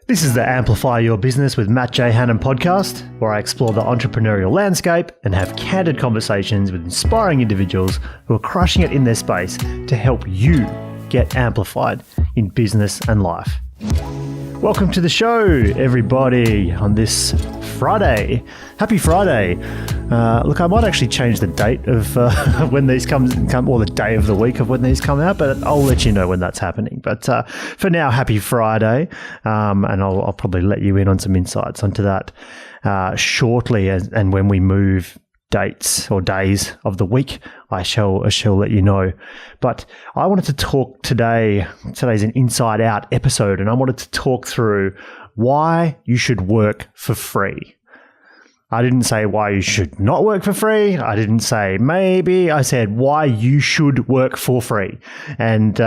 This is the Amplify Your Business with Matt J Hanham podcast, where I explore the entrepreneurial landscape and have candid conversations with inspiring individuals who are crushing it in their space to help you get amplified in business and life. Welcome to the show, everybody, on this Friday. Happy Friday. Look, I might actually change the date of when these come, or the day of the week of when these come out, but I'll let you know when that's happening. But for now, happy Friday, and I'll probably let you in on some insights onto that shortly, and when we move dates or days of the week, I shall let you know. But I wanted to talk today. Today's an inside out episode, and I wanted to talk through why you should work for free. I didn't say why you should not work for free. I didn't say maybe. I said why you should work for free. And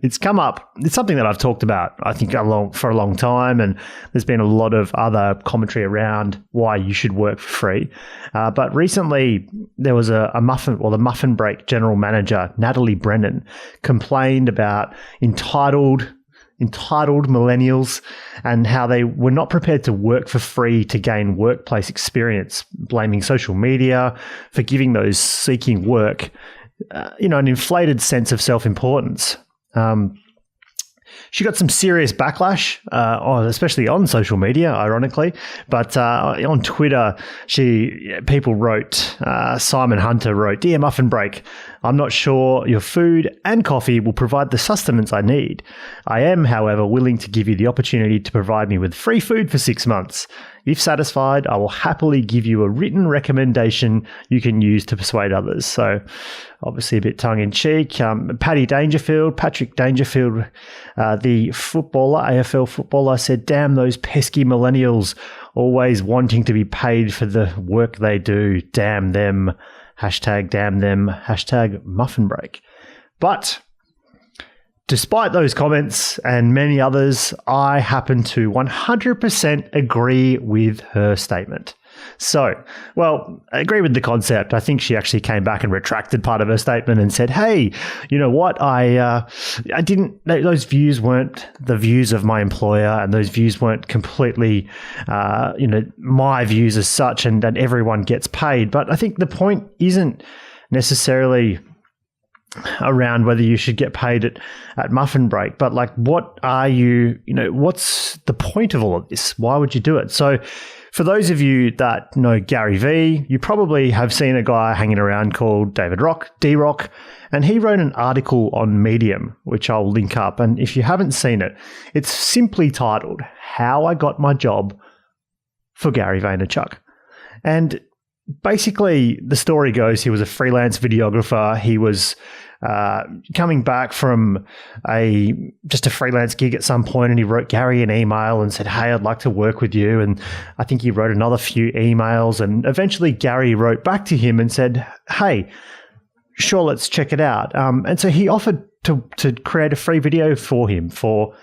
it's come up. It's something that I've talked about, I think, for a long time. And there's been a lot of other commentary around why you should work for free. But recently, there was the Muffin Break general manager, Natalie Brennan, complained about entitled millennials and how they were not prepared to work for free to gain workplace experience, blaming social media for giving those seeking work, an inflated sense of self-importance. She got some serious backlash, especially on social media, ironically. But on Twitter, people wrote, Simon Hunter wrote, "Dear Muffin Break, I'm not sure your food and coffee will provide the sustenance I need. I am, however, willing to give you the opportunity to provide me with free food for 6 months. If satisfied, I will happily give you a written recommendation you can use to persuade others." So obviously a bit tongue-in-cheek. Patrick Dangerfield, the footballer, AFL footballer, said, "Damn those pesky millennials, always wanting to be paid for the work they do. Damn them. Hashtag damn them. Hashtag Muffin Break." But despite those comments and many others, I happen to 100% agree with her statement. So, I agree with the concept. I think she actually came back and retracted part of her statement and said, "Hey, you know what? I didn't. Those views weren't the views of my employer, and those views weren't completely, my views as such. And everyone gets paid. But I think the point isn't necessarily around whether you should get paid at Muffin Break, but like, what are you? What's the point of all of this? Why would you do it?" So, for those of you that know Gary V, you probably have seen a guy hanging around called D-Rock, and he wrote an article on Medium, which I'll link up. And if you haven't seen it, it's simply titled, "How I Got My Job for Gary Vaynerchuk." And basically, the story goes, he was a freelance videographer. He was coming back from just a freelance gig at some point, and he wrote Gary an email and said, "Hey, I'd like to work with you." And I think he wrote another few emails, and eventually Gary wrote back to him and said, "Hey, sure, let's check it out." And so he offered to create a free video for him for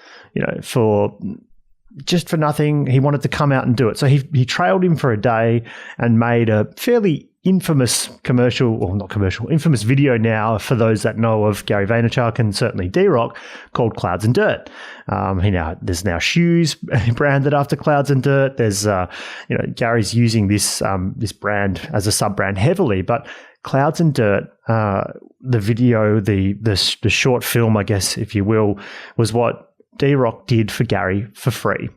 nothing. He wanted to come out and do it. So he trailed him for a day and made a fairly infamous infamous video now for those that know of Gary Vaynerchuk and certainly D-Rock, called Clouds and Dirt. There's now shoes branded after Clouds and Dirt. There's Gary's using this brand as a sub-brand heavily, but Clouds and Dirt, the video, the short film, I guess, if you will, was what D-Rock did for Gary for free.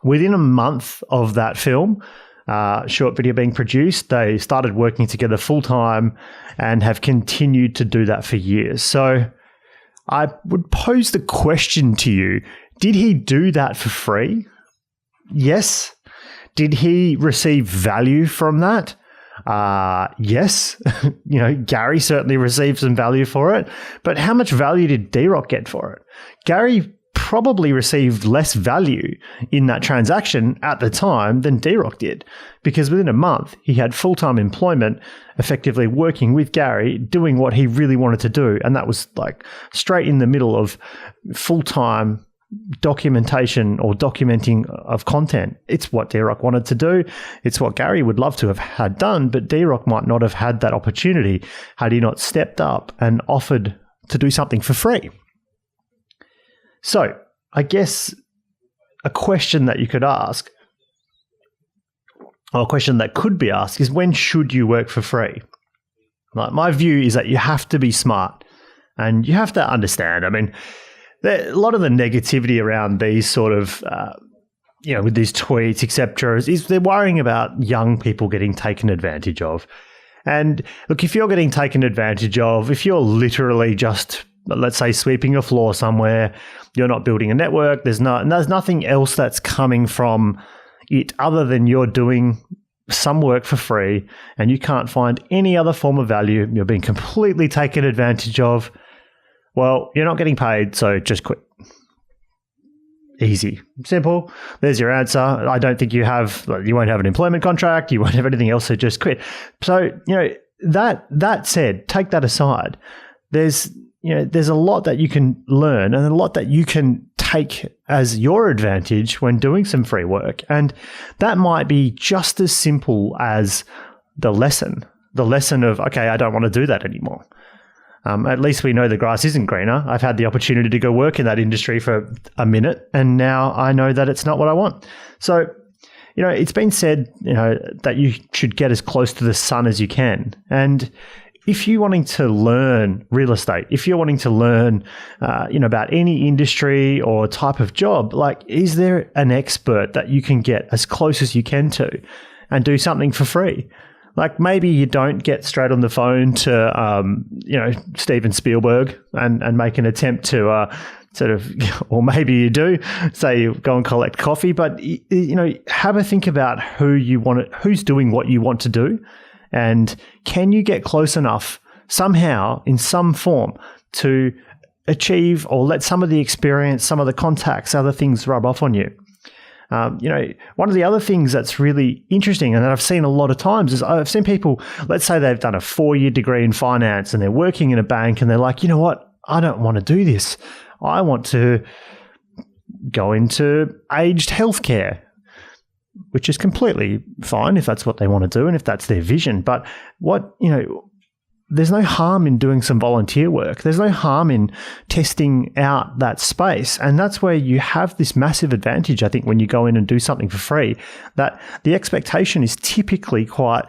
Within a month of that film, short video being produced, they started working together full-time and have continued to do that for years. So I would pose the question to you, did he do that for free? Yes. Did he receive value from that? Yes. Gary certainly received some value for it, but how much value did D-Rock get for it? Gary probably received less value in that transaction at the time than D-Rock did, because within a month he had full-time employment, effectively working with Gary, doing what he really wanted to do, and that was like straight in the middle of full-time documentation or documenting of content. It's what D-Rock wanted to do. It's what Gary would love to have had done, but D-Rock might not have had that opportunity had he not stepped up and offered to do something for free. So I guess a question that you could ask, or a question that could be asked, is when should you work for free? Like, my view is that you have to be smart and you have to understand. I mean, a lot of the negativity around these sort of, with these tweets, etc., is they're worrying about young people getting taken advantage of. And look, if you're getting taken advantage of, if you're literally just, let's say, sweeping a floor somewhere, you're not building a network, there's nothing else that's coming from it other than you're doing some work for free and you can't find any other form of value, you're being completely taken advantage of, well, you're not getting paid, so just quit. Easy. Simple. There's your answer. I don't think you won't have an employment contract, you won't have anything else, so just quit. So, that said, take that aside. There's a lot that you can learn and a lot that you can take as your advantage when doing some free work. And that might be just as simple as the lesson of, okay, I don't want to do that anymore. At least we know the grass isn't greener. I've had the opportunity to go work in that industry for a minute, and now I know that it's not what I want. So, it's been said, that you should get as close to the sun as you can. And if you're wanting to learn real estate, if you're wanting to learn, about any industry or type of job, like, is there an expert that you can get as close as you can to and do something for free? Like, maybe you don't get straight on the phone to, Steven Spielberg and make an attempt to sort of, or maybe you do, say you go and collect coffee, but, have a think about who's doing what you want to do. And can you get close enough somehow in some form to achieve or let some of the experience, some of the contacts, other things rub off on you? One of the other things that's really interesting and that I've seen a lot of times is I've seen people, let's say they've done a 4-year degree in finance and they're working in a bank and they're like, you know what? I don't want to do this. I want to go into aged healthcare, which is completely fine if that's what they want to do and if that's their vision. But there's no harm in doing some volunteer work. There's no harm in testing out that space. And that's where you have this massive advantage, I think, when you go in and do something for free, that the expectation is typically quite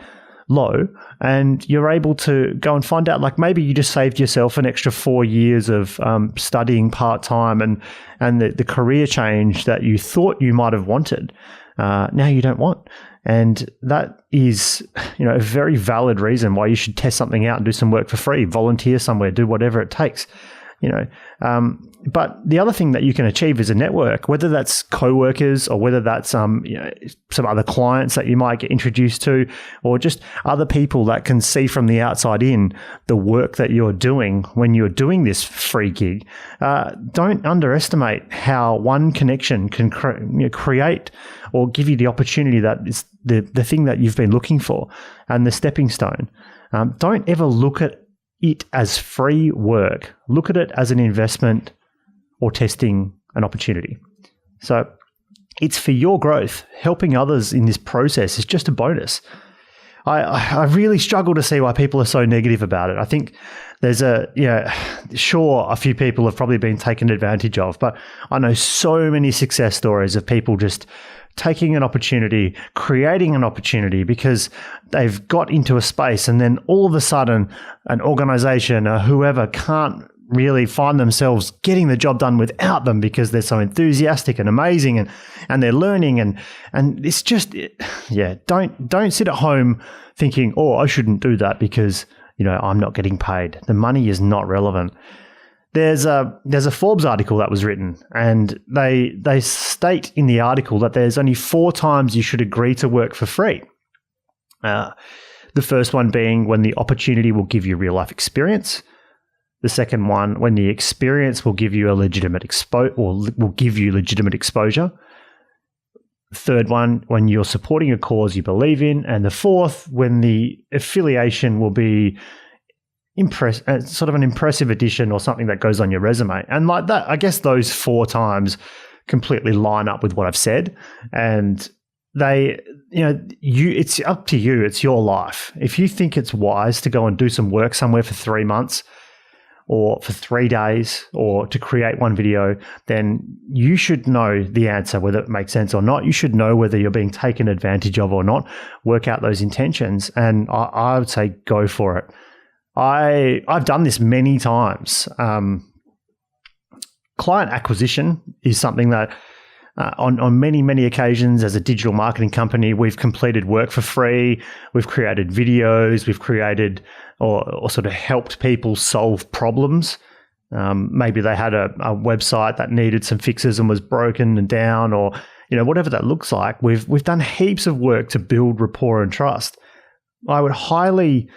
low and you're able to go and find out, like, maybe you just saved yourself an extra 4 years of studying part-time and the career change that you thought you might have wanted. Now you don't want. And that is, a very valid reason why you should test something out and do some work for free, volunteer somewhere, do whatever it takes, But the other thing that you can achieve is a network, whether that's co-workers or whether that's some other clients that you might get introduced to, or just other people that can see from the outside in the work that you're doing when you're doing this free gig. Don't underestimate how one connection can create or give you the opportunity that is the thing that you've been looking for and the stepping stone. Don't ever look at it as free work. Look at it as an investment or testing an opportunity. So it's for your growth. Helping others in this process is just a bonus. I really struggle to see why people are so negative about it. I think there's sure, a few people have probably been taken advantage of, but I know so many success stories of people just taking an opportunity, creating an opportunity because they've got into a space and then all of a sudden an organization or whoever can't really find themselves getting the job done without them because they're so enthusiastic and amazing and they're learning and it's just, don't sit at home thinking, oh, I shouldn't do that because, I'm not getting paid. The money is not relevant. There's a Forbes article that was written and they state in the article that there's only 4 times you should agree to work for free. The first one being when the opportunity will give you real life experience. The second one, when the experience will give you a legitimate will give you legitimate exposure. The third one, when you're supporting a cause you believe in. And the fourth, when the affiliation will be sort of an impressive addition or something that goes on your resume. And like that, I guess those 4 times completely line up with what I've said. And it's up to you. It's your life. If you think it's wise to go and do some work somewhere for 3 months, or for 3 days or to create one video, then you should know the answer, whether it makes sense or not. You should know whether you're being taken advantage of or not. Work out those intentions, and I would say go for it. I've done this many times. Client acquisition is something that on many occasions as a digital marketing company, we've completed work for free. We've created videos. We've created or sort of helped people solve problems. Maybe they had a website that needed some fixes and was broken and down, or whatever that looks like. We've done heaps of work to build rapport and trust. I would highly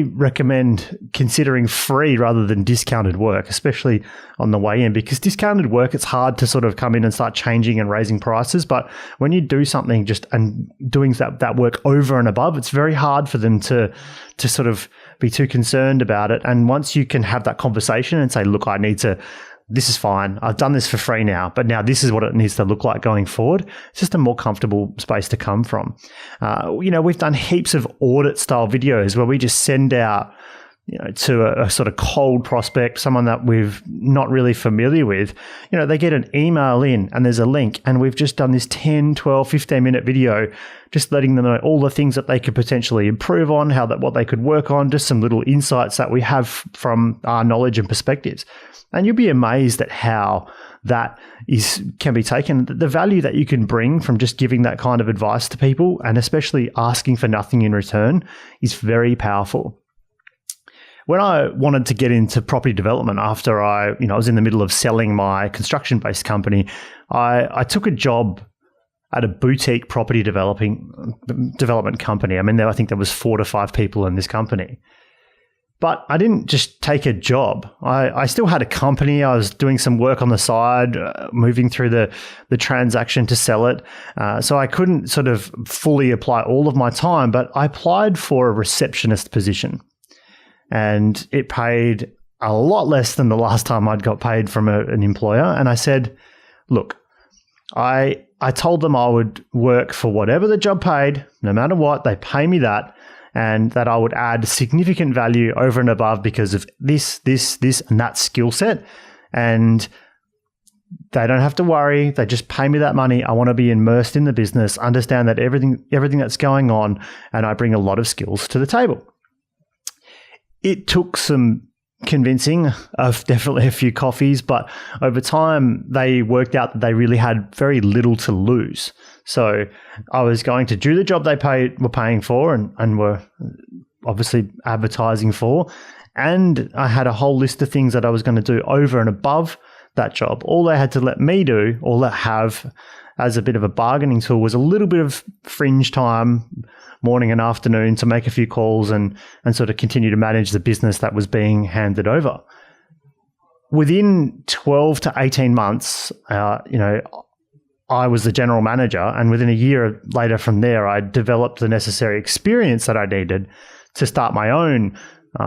recommend considering free rather than discounted work, especially on the way in, because discounted work, it's hard to sort of come in and start changing and raising prices. But when you do something and doing that work over and above, it's very hard for them to sort of be too concerned about it. And once you can have that conversation and say, look, this is fine. I've done this for free now, but now this is what it needs to look like going forward. It's just a more comfortable space to come from. We've done heaps of audit style videos where we just send out, to a sort of cold prospect, someone that we've not really familiar with. They get an email in and there's a link, and we've just done this 10, 12, 15-minute video, just letting them know all the things that they could potentially improve on, what they could work on, just some little insights that we have from our knowledge and perspectives. And you'll be amazed at how that can be taken. The value that you can bring from just giving that kind of advice to people, and especially asking for nothing in return, is very powerful. When I wanted to get into property development after I was in the middle of selling my construction-based company, I took a job at a boutique property development company. I think there was 4 to 5 people in this company. But I didn't just take a job. I still had a company. I was doing some work on the side, moving through the transaction to sell it. So I couldn't sort of fully apply all of my time, but I applied for a receptionist position. And it paid a lot less than the last time I'd got paid from an employer. And I said, look, I told them I would work for whatever the job paid, no matter what, they pay me that. And that I would add significant value over and above because of this, and that skill set. And they don't have to worry. They just pay me that money. I want to be immersed in the business, understand that everything that's going on, and I bring a lot of skills to the table. It took some convincing of definitely a few coffees, but over time they worked out that they really had very little to lose. So I was going to do the job they were paying for and were obviously advertising for, and I had a whole list of things that I was going to do over and above that job. All they had to let me do, all they have as a bit of a bargaining tool, was a little bit of fringe time, morning and afternoon, to make a few calls and sort of continue to manage the business that was being handed over. Within 12 to 18 months, I was the general manager, and within a year later from there, I developed the necessary experience that I needed to start my own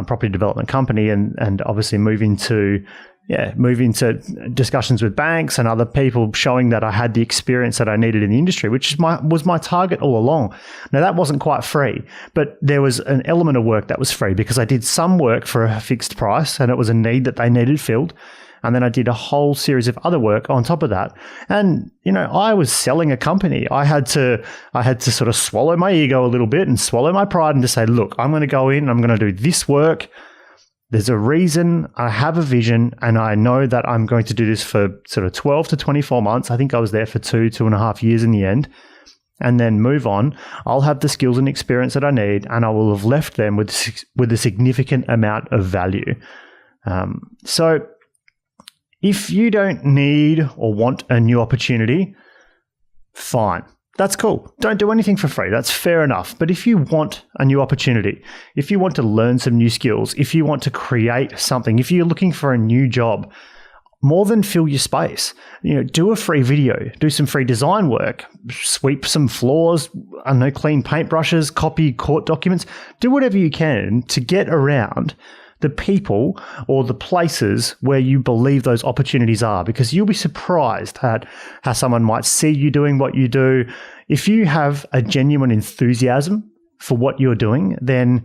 property development company and obviously move into discussions with banks and other people, showing that I had the experience that I needed in the industry, which was my target all along. Now, that wasn't quite free, but there was an element of work that was free because I did some work for a fixed price and it was a need that they needed filled. And then I did a whole series of other work on top of that. And, I was selling a company. I had to sort of swallow my ego a little bit and swallow my pride and just say, look, I'm going to go in, I'm going to do this work. There's a reason, I have a vision, and I know that I'm going to do this for sort of 12 to 24 months. I think I was there for 2.5 years in the end, and then move on. I'll have the skills and experience that I need, and I will have left them with a significant amount of value. So if you don't need or want a new opportunity, fine. That's cool. Don't do anything for free. That's fair enough. But if you want a new opportunity, if you want to learn some new skills, if you want to create something, if you're looking for a new job, more than fill your space. Do a free video, do some free design work, sweep some floors, clean paintbrushes, copy court documents, do whatever you can to get around the people or the places where you believe those opportunities are, because you'll be surprised at how someone might see you doing what you do. If you have a genuine enthusiasm for what you're doing, then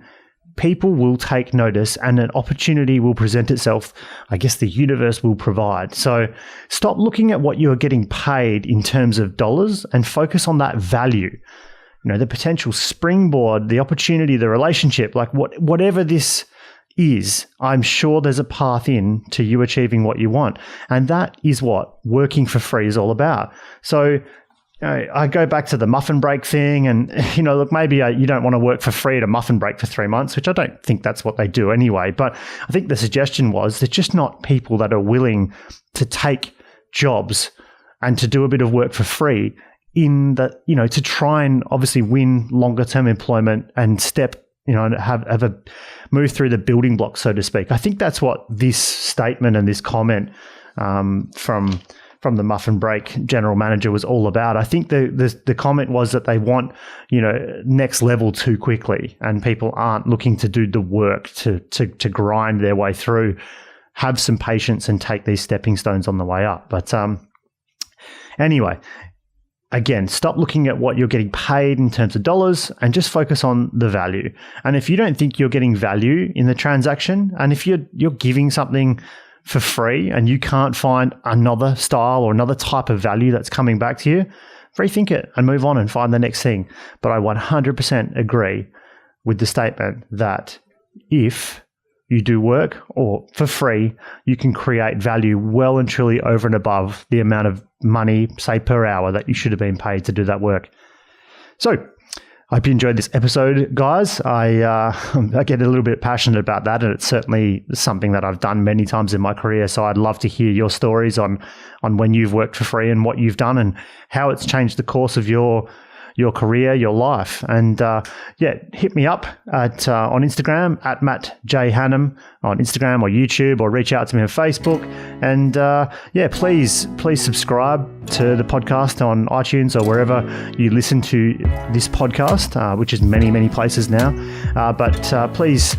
people will take notice and an opportunity will present itself. I guess the universe will provide. So stop looking at what you're getting paid in terms of dollars and focus on that value. The potential springboard, the opportunity, the relationship, like whatever this is, I'm sure there's a path in to you achieving what you want. And that is what working for free is all about. So I go back to the Muffin Break thing and, look, maybe you don't want to work for free at a Muffin Break for 3 months, which I don't think that's what they do anyway. But I think the suggestion was they're just not people that are willing to take jobs and to do a bit of work for free in that, to try and obviously win longer term employment and step, and have a move through the building blocks, so to speak. I think that's what this statement and this comment from the Muffin Break general manager was all about. I think the comment was that they want, next level too quickly, and people aren't looking to do the work to grind their way through. Have some patience and take these stepping stones on the way up. But anyway, again, stop looking at what you're getting paid in terms of dollars and just focus on the value. And if you don't think you're getting value in the transaction, and if you're giving something for free and you can't find another style or another type of value that's coming back to you, rethink it and move on and find the next thing. But I 100% agree with the statement that if you do work or for free, you can create value well and truly over and above the amount of money, say per hour, that you should have been paid to do that work. So I hope you enjoyed this episode, guys. I get a little bit passionate about that, and it's certainly something that I've done many times in my career. So I'd love to hear your stories on when you've worked for free and what you've done and how it's changed the course of your career, your life. And hit me up at on Instagram at Matt J Hanham on Instagram or YouTube, or reach out to me on Facebook. And please subscribe to the podcast on iTunes or wherever you listen to this podcast, which is many places now. But please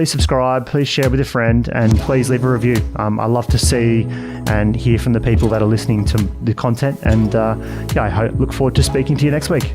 subscribe, please share with a friend, and please leave a review. I love to see and hear from the people that are listening to the content. And I look forward to speaking to you next week.